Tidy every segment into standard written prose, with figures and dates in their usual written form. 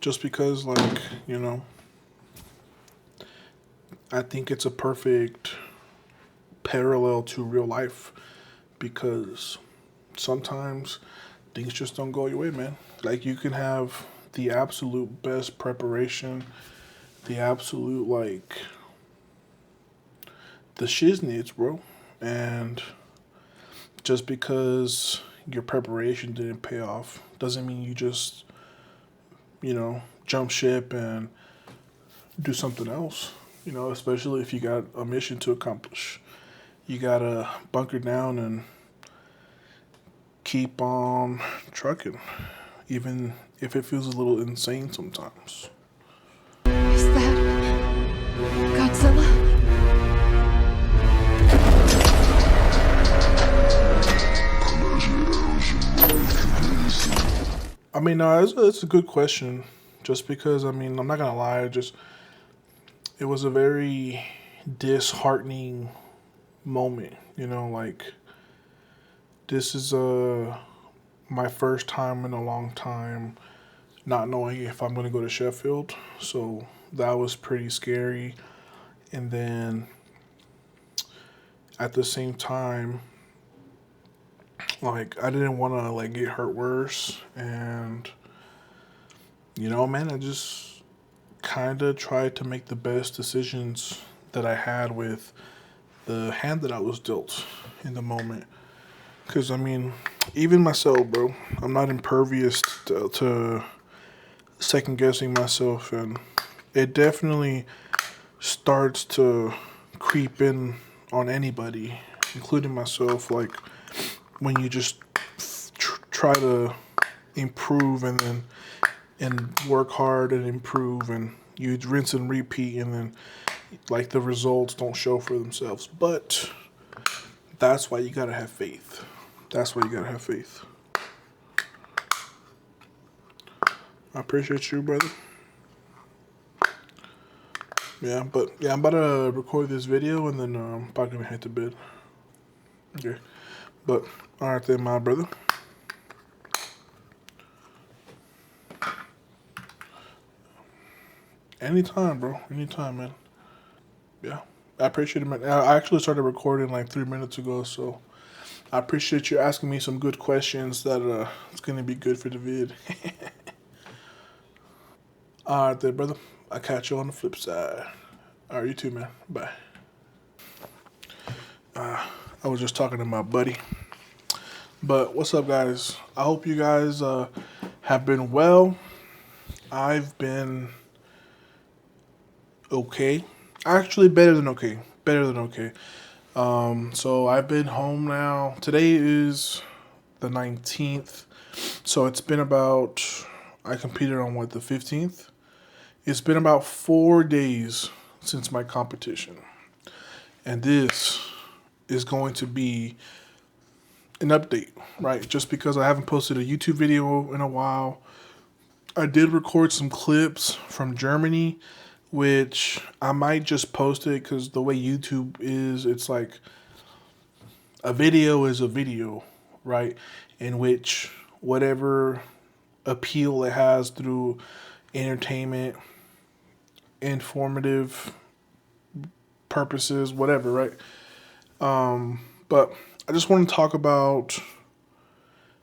just because, like, I think it's a perfect parallel to real life because sometimes things just don't go your way, man. Like, you can have the absolute best preparation, the absolute, like, the shiznits, bro. And just because your preparation didn't pay off doesn't mean you just, jump ship and do something else. Especially if you got a mission to accomplish. You gotta bunker down and keep on trucking, even if it feels a little insane sometimes. Is that Godzilla? I mean, no, it's a good question. Just because, I mean, I'm not gonna lie, it was a very disheartening moment. Like, this is my first time in a long time not knowing if I'm gonna go to Sheffield, so that was pretty scary. And then at the same time, like, I didn't want to like get hurt worse, and man, I just kind of tried to make the best decisions that I had with the hand that I was dealt in the moment. Because, I mean, even myself, bro, I'm not impervious to second guessing myself, and it definitely starts to creep in on anybody, including myself. Like, when you just try to improve and work hard and improve, and you rinse and repeat, and then like the results don't show for themselves. But that's why you gotta have faith. That's why you gotta have faith. I appreciate you, brother. Yeah, but yeah, I'm about to record this video and then I'm probably gonna head to bed. Okay, but all right then, my brother. Anytime, bro. Anytime, man. Yeah, I appreciate it, man. I actually started recording like 3 minutes ago, so I appreciate you asking me some good questions that it's gonna be good for the vid. All right, then, brother. I'll catch you on the flip side. All right, you too, man. Bye. I was just talking to my buddy. But what's up, guys? I hope you guys have been well. I've been okay. Actually, better than okay. Better than okay. So I've been home now. Today is the 19th. So it's been about, I competed on what, the 15th? It's been about 4 days since my competition. And this is going to be an update, right? Just because I haven't posted a YouTube video in a while. I did record some clips from Germany, which I might just post it because the way YouTube is, it's like a video is a video, right? In which whatever appeal it has through entertainment, informative purposes, whatever, right? But I just want to talk about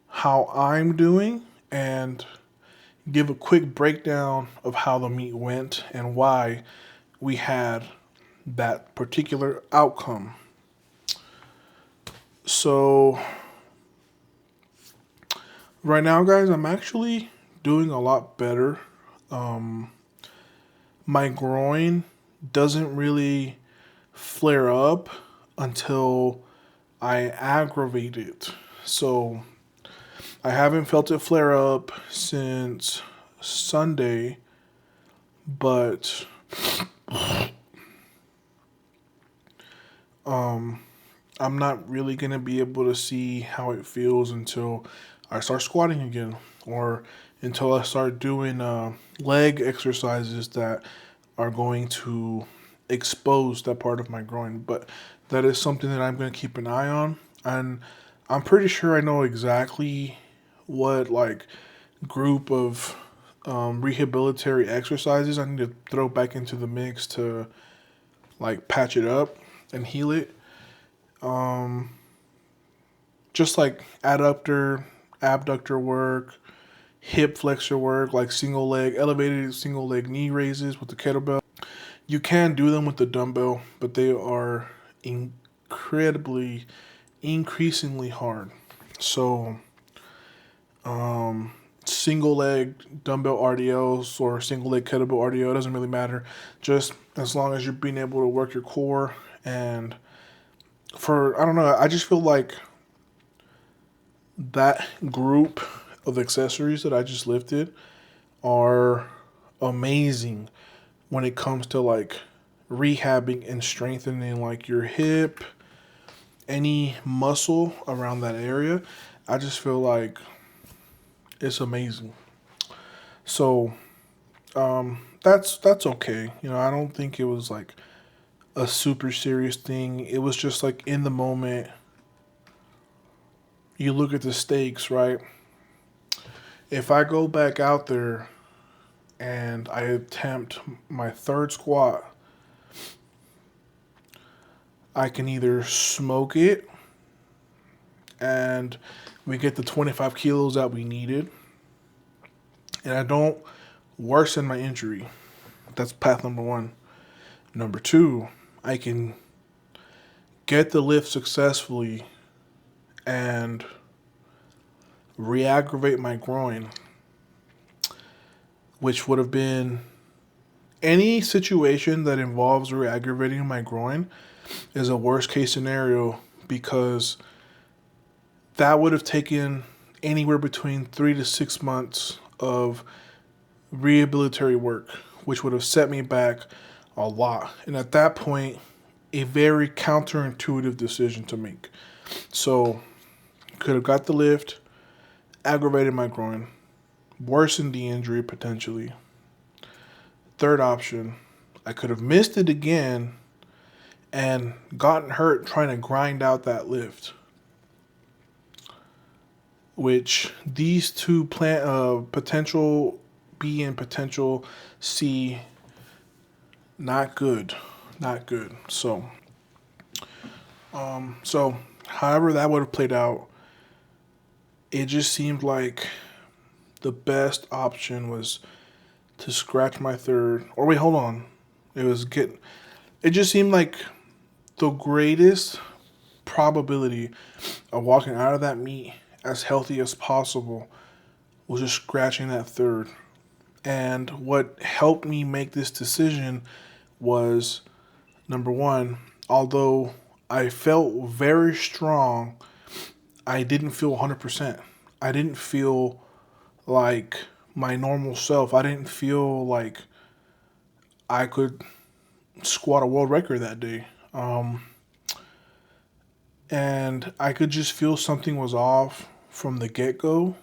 how I'm doing and give a quick breakdown of how the meet went and why we had that particular outcome. So, right now, guys, I'm actually doing a lot better. My groin doesn't really flare up until I aggravate it. So, I haven't felt it flare up since Sunday, but I'm not really going to be able to see how it feels until I start squatting again, or until I start doing leg exercises that are going to expose that part of my groin. But that is something that I'm going to keep an eye on. And I'm pretty sure I know exactly what, like, group of rehabilitatory exercises I need to throw back into the mix to like patch it up and heal it. Just like abductor work, hip flexor work, like elevated single leg knee raises with the kettlebell. You can do them with the dumbbell, but they are increasingly hard. So, single leg dumbbell RDLs or single leg kettlebell RDL, doesn't really matter. Just as long as you're being able to work your core. And I don't know, I just feel like that group of accessories that I just lifted are amazing when it comes to like rehabbing and strengthening like your hip, any muscle around that area. I just feel like it's amazing. So that's okay. You know, I don't think it was like a super serious thing. It was just like in the moment. You look at the stakes, right? If I go back out there and I attempt my third squat, I can either smoke it and we get the 25 kilos that we needed, and I don't worsen my injury. That's path number one. Number two, I can get the lift successfully and re-aggravate my groin, which would have been any situation that involves re-aggravating my groin is a worst case scenario, because that would have taken anywhere between 3 to 6 months of rehabilitatory work, which would have set me back a lot. And at that point, a very counterintuitive decision to make. So, could have got the lift, aggravated my groin, worsened the injury potentially. Third option, I could have missed it again and gotten hurt trying to grind out that lift. Which these two potential B and potential C, not good. Not good. So however that would have played out, it just seemed like the best option was to scratch my third. Or wait, hold on. It just seemed like the greatest probability of walking out of that meet as healthy as possible was just scratching that third. And what helped me make this decision was, number one, although I felt very strong, I didn't feel 100%. I didn't feel like my normal self. I didn't feel like I could squat a world record that day. And I could just feel something was off from the get-go,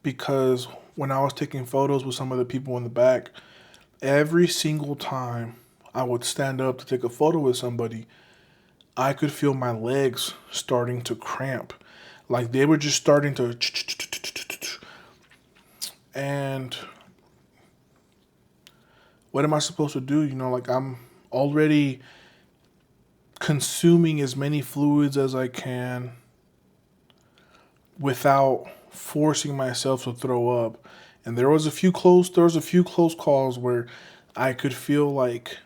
because when I was taking photos with some of the people in the back, every single time I would stand up to take a photo with somebody, I could feel my legs starting to cramp. Like they were just starting to... And what am I supposed to do? You know, like I'm already consuming as many fluids as I can without forcing myself to throw up. And there was a few close calls where I could feel like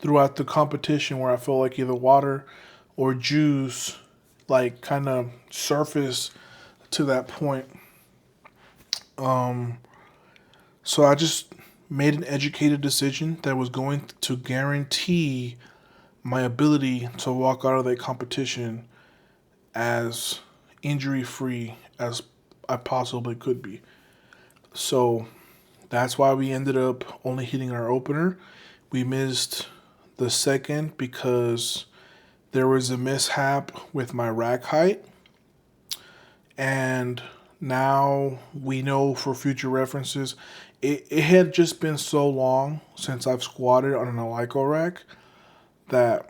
throughout the competition where I felt like either water or juice like kind of surface to that point. So I just made an educated decision that was going to guarantee my ability to walk out of that competition as injury-free as I possibly could be. So that's why we ended up only hitting our opener. We missed the second because there was a mishap with my rack height. And now we know for future references, it had just been so long since I've squatted on an Alico rack that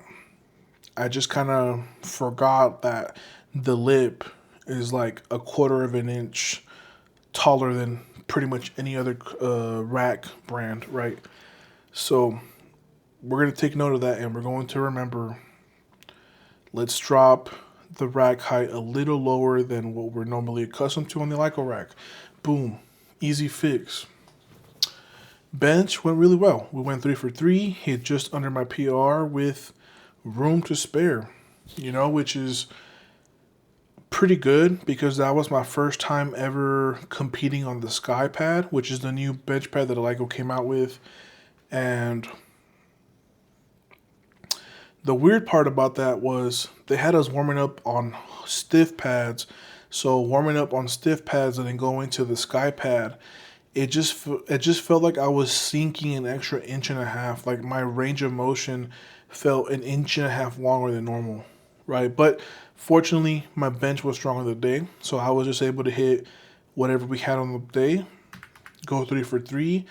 I just kind of forgot that the lip is like a quarter of an inch taller than pretty much any other rack brand, right? So we're going to take note of that, and we're going to remember, let's drop the rack height a little lower than what we're normally accustomed to on the Lyco rack. Boom. Easy fix. Bench went really well. We went 3 for 3, hit just under my PR with room to spare, which is pretty good because that was my first time ever competing on the Sky Pad, which is the new bench pad that Lyco came out with. And the weird part about that was they had us warming up on stiff pads. So warming up on stiff pads and then going to the Sky Pad, it just felt like I was sinking an extra inch and a half. Like my range of motion felt an inch and a half longer than normal, right? But fortunately, my bench was strong on the day, so I was just able to hit whatever we had on the day, go 3 for 3,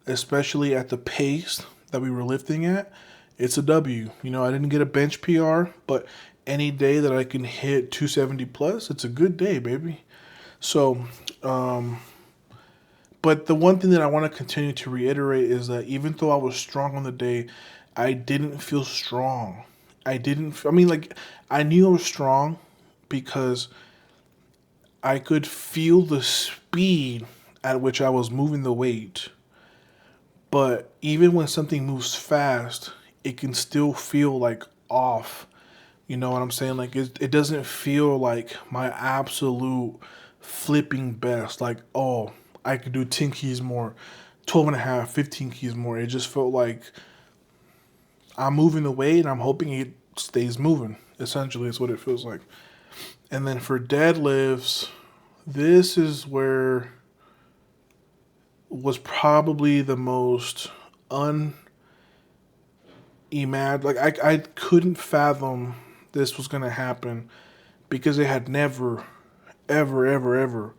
especially at the pace that we were lifting at. It's a W. I didn't get a bench PR, but any day that I can hit 270 plus, it's a good day, baby. So, but the one thing that I want to continue to reiterate is that even though I was strong on the day, I didn't feel strong. I knew I was strong because I could feel the speed at which I was moving the weight. But even when something moves fast, it can still feel like off. You know what I'm saying? Like it doesn't feel like my absolute flipping best. Like, oh, I could do 10 keys more, 12 and a half, 15 keys more. It just felt like I'm moving the weight and I'm hoping it stays moving. Essentially, is what it feels like. And then for deadlifts, this is where was probably the most like I couldn't fathom this was gonna happen because it had never, ever, ever, ever,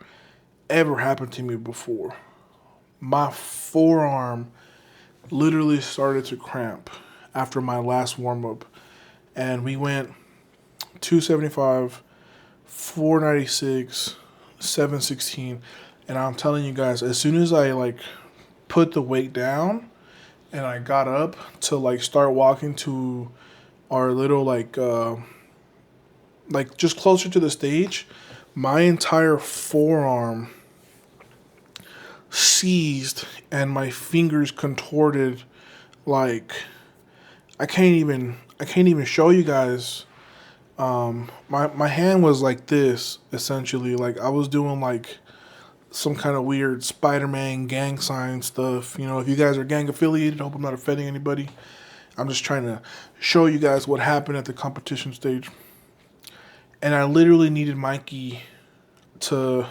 ever happened to me before. My forearm literally started to cramp after my last warm up, and we went 275, 496, 716, and I'm telling you guys, as soon as I put the weight down and I got up to start walking to our little just closer to the stage, my entire forearm seized and my fingers contorted. Like I can't even show you guys. My hand was like this essentially. Like I was doing some kind of weird Spider-Man gang sign stuff. If you guys are gang affiliated, I hope I'm not offending anybody. I'm just trying to show you guys what happened at the competition stage. And I literally needed Mikey to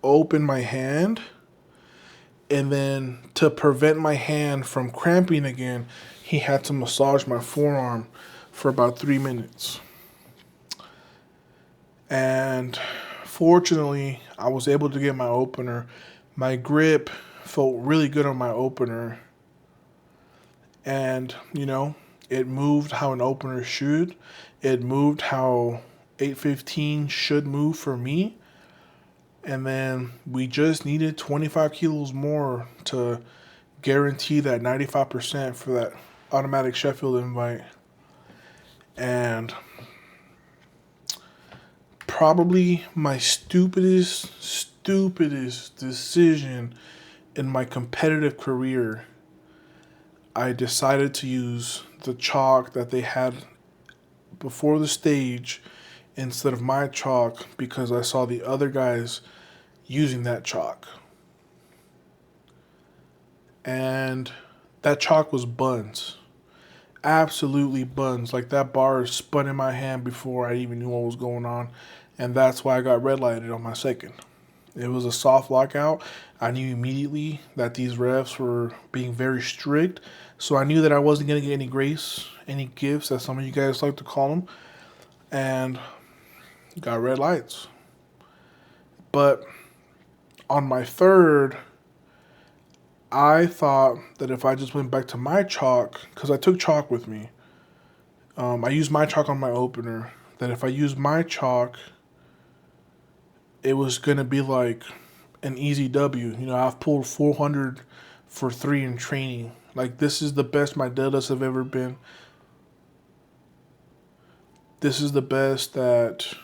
open my hand, and then to prevent my hand from cramping again, he had to massage my forearm for about 3 minutes. And fortunately, I was able to get my opener. My grip felt really good on my opener. And, it moved how an opener should. It moved how 815 should move for me. And then we just needed 25 kilos more to guarantee that 95% for that automatic Sheffield invite. And probably my stupidest decision in my competitive career, I decided to use the chalk that they had before the stage instead of my chalk because I saw the other guys using that chalk. And that chalk was buns. Absolutely buns. Like that bar spun in my hand before I even knew what was going on. And that's why I got red lighted on my second. It was a soft lockout. I knew immediately that these refs were being very strict. So I knew that I wasn't going to get any grace, any gifts, as some of you guys like to call them. And got red lights. But on my third, I thought that if I just went back to my chalk, because I took chalk with me, I used my chalk on my opener, that if I used my chalk, it was going to be like an easy W. You know, I've pulled 400 for 3 in training. Like, this is the best my deadlifts have ever been. This is the best that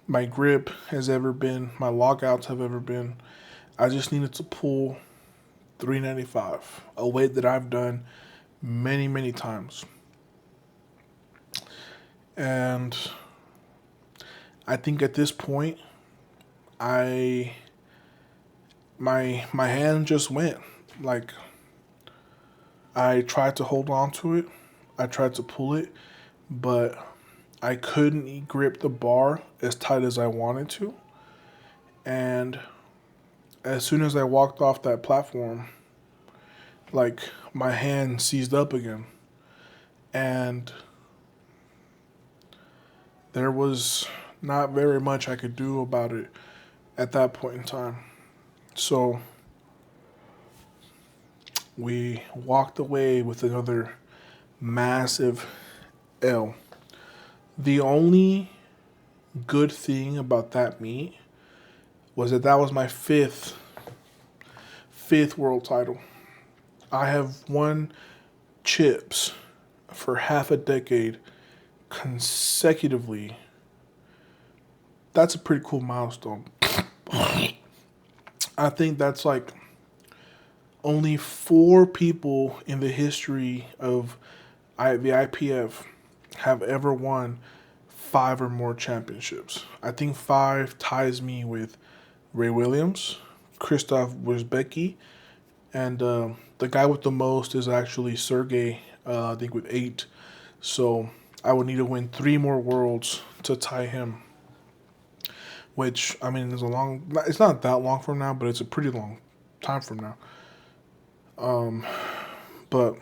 my grip has ever been, my lockouts have ever been. I just needed to pull 395, a weight that I've done many, many times. And I think at this point, I my hand just went. Like, I tried to hold on to it, I tried to pull it, but I couldn't grip the bar as tight as I wanted to. And as soon as I walked off that platform, like, my hand seized up again. And there was not very much I could do about it at that point in time. So we walked away with another massive L. The only good thing about that meet was that that was my fifth world title. I have won chips for half a decade consecutively. That's a pretty cool milestone. I think that's like only 4 people in the history of the IPF have ever won 5 or more championships. I think 5 ties me with Ray Williams, Christoph Wierzbicki, and the guy with the most is actually Sergey, I think with 8. So I would need to win 3 more worlds to tie him. Which, I mean, it's not that long from now, but it's a pretty long time from now. But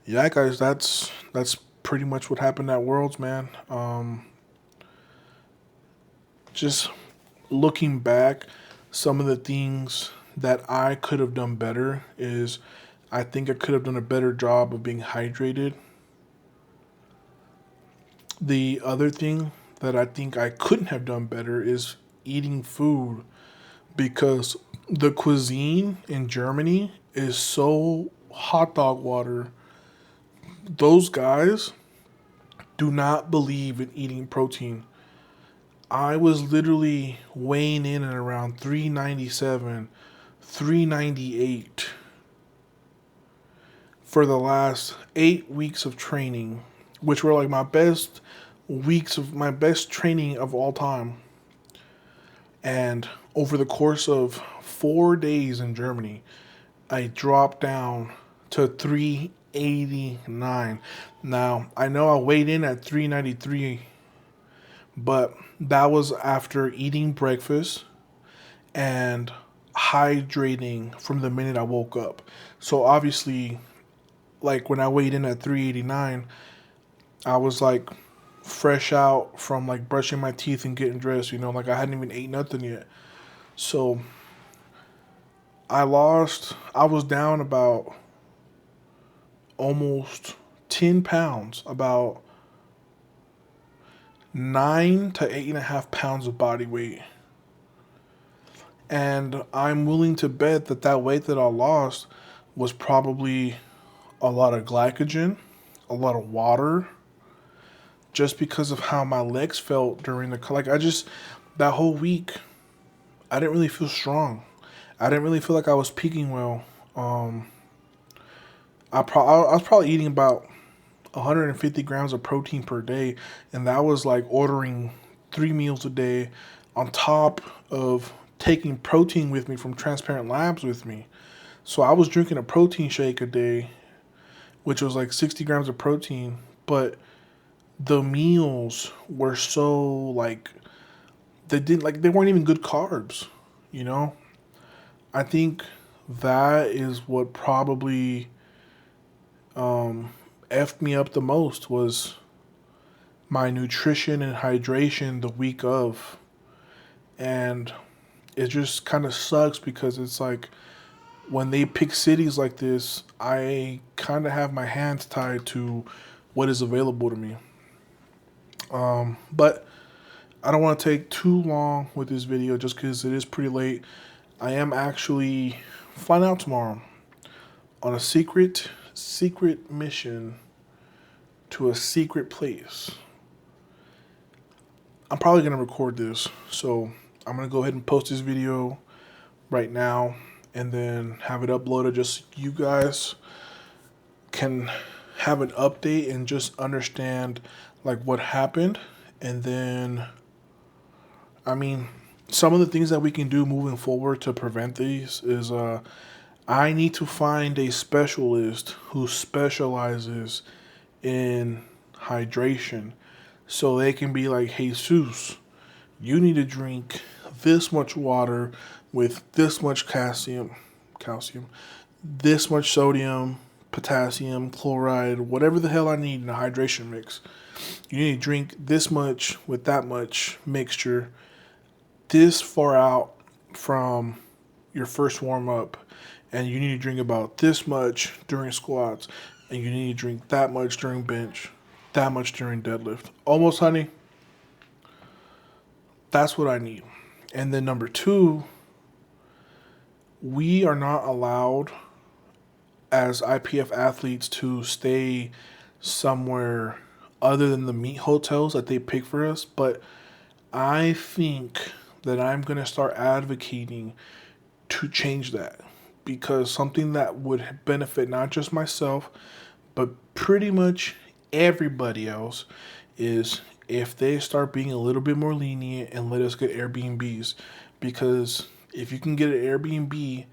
yeah, guys, that's pretty much what happened at Worlds, man. Just looking back, some of the things that I could have done better is I think I could have done a better job of being hydrated. The other thing that I think I couldn't have done better is eating food, because the cuisine in Germany is so hot dog water. Those guys do not believe in eating protein. I was literally weighing in at around 397, 398 for the last 8 weeks of training, which were like my best training of all time. And over the course of 4 days in Germany, I dropped down to 389. Now, I know I weighed in at 393, but that was after eating breakfast and hydrating from the minute I woke up. So obviously, like, when I weighed in at 389, I was like fresh out from like brushing my teeth and getting dressed, you know, like I hadn't even ate nothing yet. So I was down about almost 10 pounds, about 9 to 8.5 pounds of body weight. And I'm willing to bet that that weight that I lost was probably a lot of glycogen, a lot of water, just because of how my legs felt during that whole week, I didn't really feel strong. I didn't really feel like I was peaking well. I was probably eating about 150 grams of protein per day, and that was like ordering 3 meals a day on top of taking protein with me from Transparent Labs with me. So I was drinking a protein shake a day, which was like 60 grams of protein, but the meals were so like they weren't even good carbs, you know? I think that is what probably effed me up the most, was my nutrition and hydration the week of. And it just kind of sucks because it's like when they pick cities like this, I kind of have my hands tied to what is available to me. But I don't want to take too long with this video just because it is pretty late. I am actually flying out tomorrow on a secret mission to a secret place. I'm probably going to record this, so I'm going to go ahead and post this video right now and then have it uploaded just so you guys can have an update and just understand like what happened. And then, I mean, some of the things that we can do moving forward to prevent these is I need to find a specialist who specializes in hydration, so they can be like, Jesus, you need to drink this much water with this much calcium, this much sodium, potassium, chloride, whatever the hell I need in a hydration mix. You need to drink this much with that much mixture this far out from your first warm up, and you need to drink about this much during squats, and you need to drink that much during bench, that much during deadlift. Almost, honey. That's what I need. And then number two, we are not allowed as IPF athletes to stay somewhere other than the meat hotels that they pick for us. But I think that I'm going to start advocating to change that, because something that would benefit not just myself, but pretty much everybody else is if they start being a little bit more lenient and let us get Airbnbs. Because if you can get an Airbnb,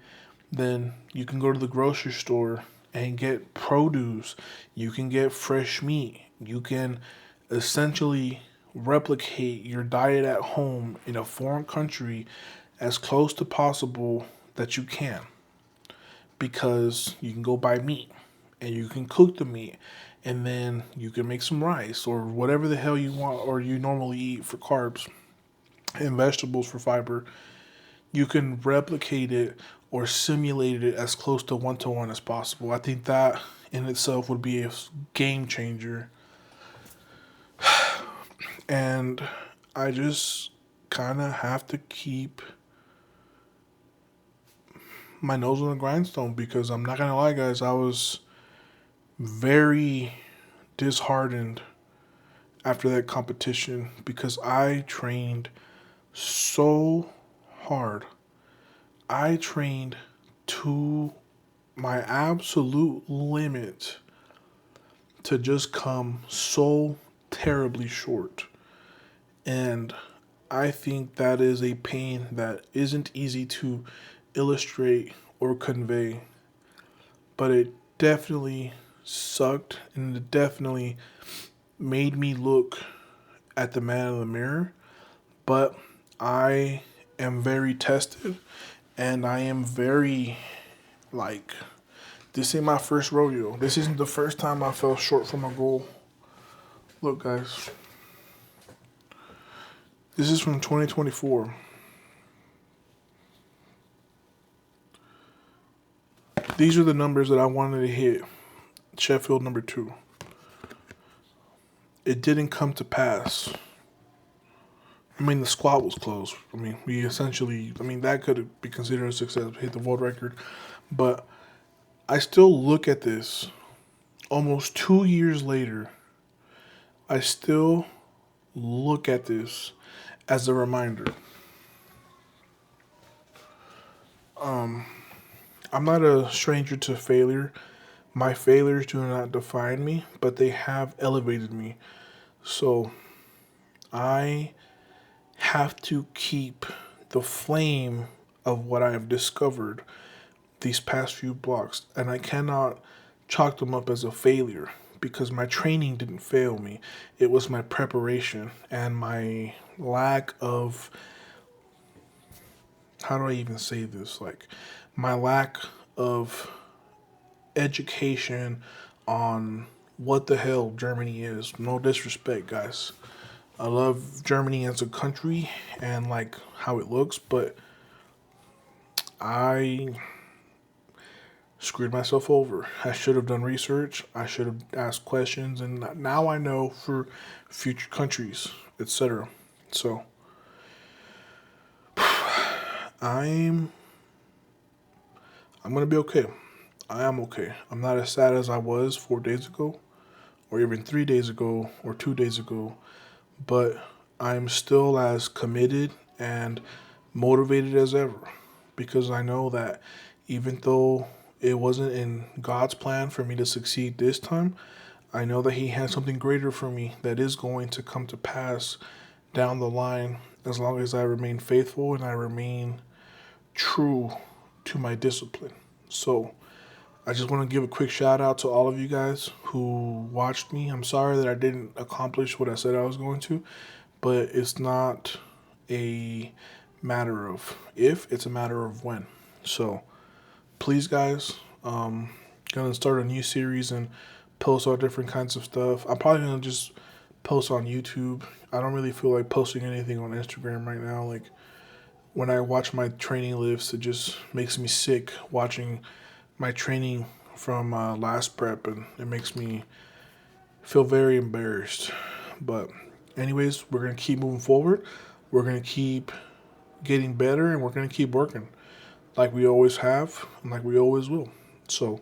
then you can go to the grocery store and get produce. You can get fresh meat. You can essentially replicate your diet at home in a foreign country as close to possible that you can. Because you can go buy meat and you can cook the meat, and then you can make some rice or whatever the hell you want or you normally eat for carbs and vegetables for fiber. You can replicate it or simulate it as close to one-to-one as possible. I think that in itself would be a game changer. And I just kind of have to keep my nose on the grindstone, because I'm not going to lie, guys, I was very disheartened after that competition because I trained so hard. I trained to my absolute limit to just come so terribly short. And I think that is a pain that isn't easy to illustrate or convey, but it definitely sucked, and it definitely made me look at the man in the mirror. But I am very tested, and I am very, like, this ain't my first rodeo. This isn't the first time I fell short from a goal. Look, guys, this is from 2024. These are the numbers that I wanted to hit. Sheffield number 2. It didn't come to pass. I mean, the squat was close. I mean, that could be considered a success. We hit the world record. But I still look at this almost 2 years later. I still look at this as a reminder. I'm not a stranger to failure. My failures do not define me, but they have elevated me. So I have to keep the flame of what I have discovered these past few blocks, and I cannot chalk them up as a failure, because my training didn't fail me. It was my preparation and my lack of, how do I even say this? Like, my lack of education on what the hell Germany is. No disrespect, guys. I love Germany as a country and like how it looks, but I screwed myself over. I should have done research. I should have asked questions, and now I know for future countries, etc. So I'm gonna be okay. I am okay. I'm not as sad as I was 4 days ago, or even 3 days ago, or 2 days ago, but I'm still as committed and motivated as ever because I know that even though it wasn't in God's plan for me to succeed this time, I know that He has something greater for me that is going to come to pass down the line as long as I remain faithful and I remain true to my discipline. So, I just want to give a quick shout out to all of you guys who watched me. I'm sorry that I didn't accomplish what I said I was going to, but it's not a matter of if, it's a matter of when. So please, guys, gonna start a new series and post all different kinds of stuff. I'm probably gonna just post on YouTube. I don't really feel like posting anything on Instagram right now. Like when I watch my training lifts, it just makes me sick watching my training from last prep, and it makes me feel very embarrassed. But anyways, we're gonna keep moving forward. We're gonna keep getting better, and we're gonna keep working like we always have and like we always will. So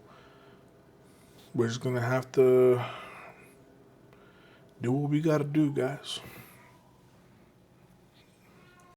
we're just gonna have to do what we gotta do, guys.